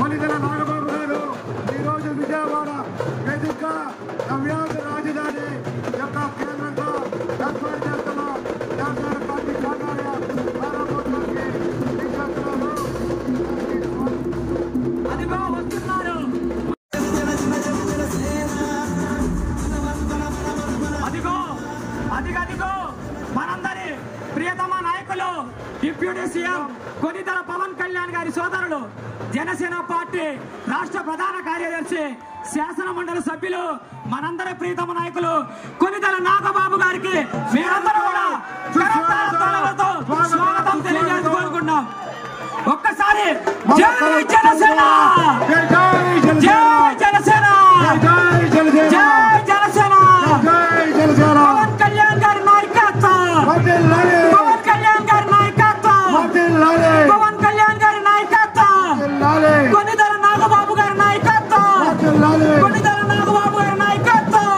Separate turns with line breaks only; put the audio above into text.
కొనిదెల నాగబాబు గారు ఈరోజు విజయవాడ వేదిక నవ్యాంధ్ర రాజధాని యొక్క కేంద్రంగా ఏర్పాటు చేస్తున్న జాతీయ పార్టీ కార్యాలయ ప్రారంభోత్సవానికి తీసుకెళ్తున్నారు.
అదిగో వస్తున్నారు, అదిగో మనందరి ప్రియతమ నాయకులు డిప్యూటీ సీఎం కొనిదెల పవన్ కళ్యాణ్ గారి సోదరులు, జనసేన పార్టీ రాష్ట్ర ప్రధాన కార్యదర్శి, శాసన మండలి సభ్యులు, మనందరి ప్రియతమ నాయకులు కొనిదెల నాగబాబు గారికి మీరందరూ కూడా స్వాగతం తెలియజేసుకోనుకున్నాం. ఒక్కసారి జై జనసేన, జై జనసేన, జై జనసేన, పవన్ కళ్యాణ్ గారి నాయకత్వం, పవన్ కళ్యాణ్ గారి నాయకత్వం, పవన్ కళ్యాణ్ గారి నాయకత్వం, కొనిదెల నాగబాబు గారి నాయకత్వం, కొనిదెల నాగబాబు గారి నాయకత్వం.